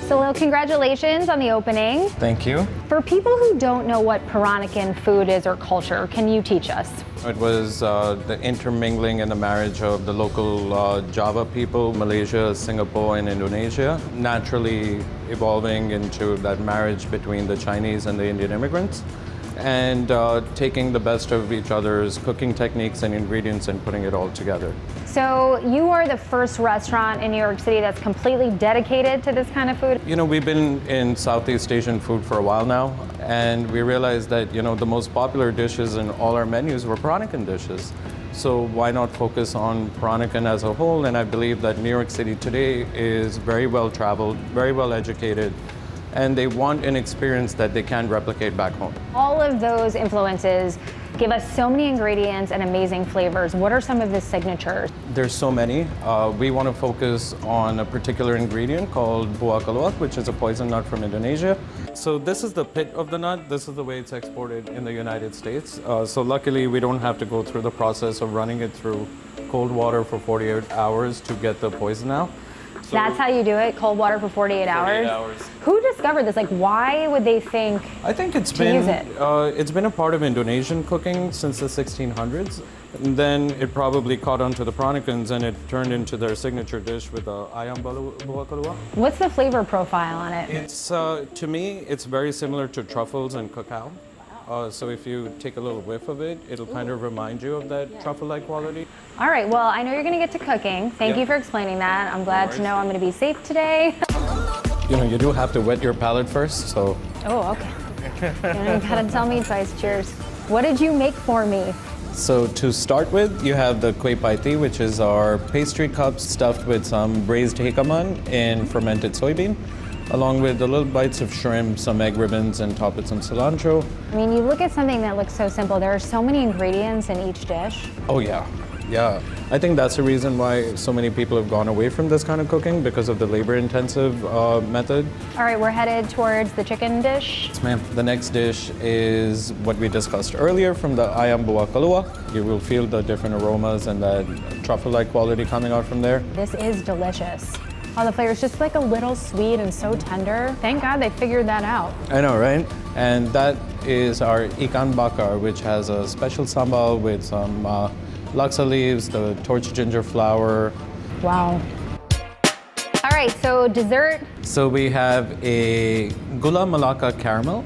So congratulations on the opening. Thank you. For people who don't know what Peranakan food is or culture, can you teach us? It was the intermingling and the marriage of the local Java people, Malaysia, Singapore, and Indonesia, naturally evolving into that marriage between the Chinese and the Indian immigrants, and taking the best of each other's cooking techniques and ingredients and putting it all together. So you are the first restaurant in New York City that's completely dedicated to this kind of food? You know, we've been in Southeast Asian food for a while now, and we realized that, you know, the most popular dishes in all our menus were Peranakan dishes. So why not focus on Peranakan as a whole? And I believe that New York City today is very well traveled, very well educated, and they want an experience that they can't replicate back home. All of those influences give us so many ingredients and amazing flavors. What are some of the signatures? There's so many. We want to focus on a particular ingredient called buah keluak, which is a poison nut from Indonesia. So this is the pit of the nut. This is the way it's exported in the United States. So luckily we don't have to go through the process of running it through cold water for 48 hours to get the poison out. So that's how you do it, cold water for 48 hours? 48 hours. Who discovered this? Like, why would they think I think it's been a part of Indonesian cooking since the 1600s. And then it probably caught on to the Peranakans and it turned into their signature dish with the ayam buah keluak. What's the flavor profile on it? It's, to me, it's very similar to truffles and cacao. So if you take a little whiff of it, it'll kind of remind you of that truffle-like quality. All right, well, I know you're gonna get to cooking. Thank you for explaining that. I'm glad to know I'm gonna be safe today. You know, you do have to wet your palate first, so. Oh, okay. You gotta tell me twice, cheers. What did you make for me? So to start with, you have the kueh paiti, which is our pastry cups stuffed with some braised hikaman in fermented soybean, along with the little bites of shrimp, some egg ribbons, and top with some cilantro. I mean, you look at something that looks so simple. There are so many ingredients in each dish. Oh yeah, yeah. I think that's the reason why so many people have gone away from this kind of cooking, because of the labor-intensive method. All right, we're headed towards the chicken dish. Yes, ma'am. The next dish is what we discussed earlier from the ayam buah keluak. You will feel the different aromas and that truffle-like quality coming out from there. This is delicious. Oh, the flavor's just like a little sweet and so tender. Thank God they figured that out. I know, right? And that is our ikan bakar, which has a special sambal with some laksa leaves, the torched ginger flour. Wow. All right, so dessert. So we have a gula melaka caramel.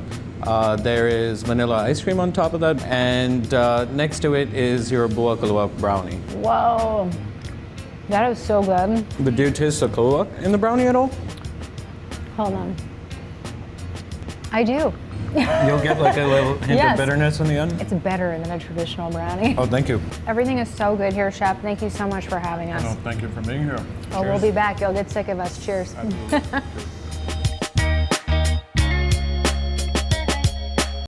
There is vanilla ice cream on top of that. And next to it is your buah keluak brownie. Whoa. That is so good. But do you taste the keluak in the brownie at all? Hold on. I do. You'll get like a little hint of bitterness in the end? It's better than a traditional brownie. Oh, thank you. Everything is so good here, Chef. Thank you so much for having us. Oh, thank you for being here. Oh, we'll be back. You'll get sick of us. Cheers. Absolutely.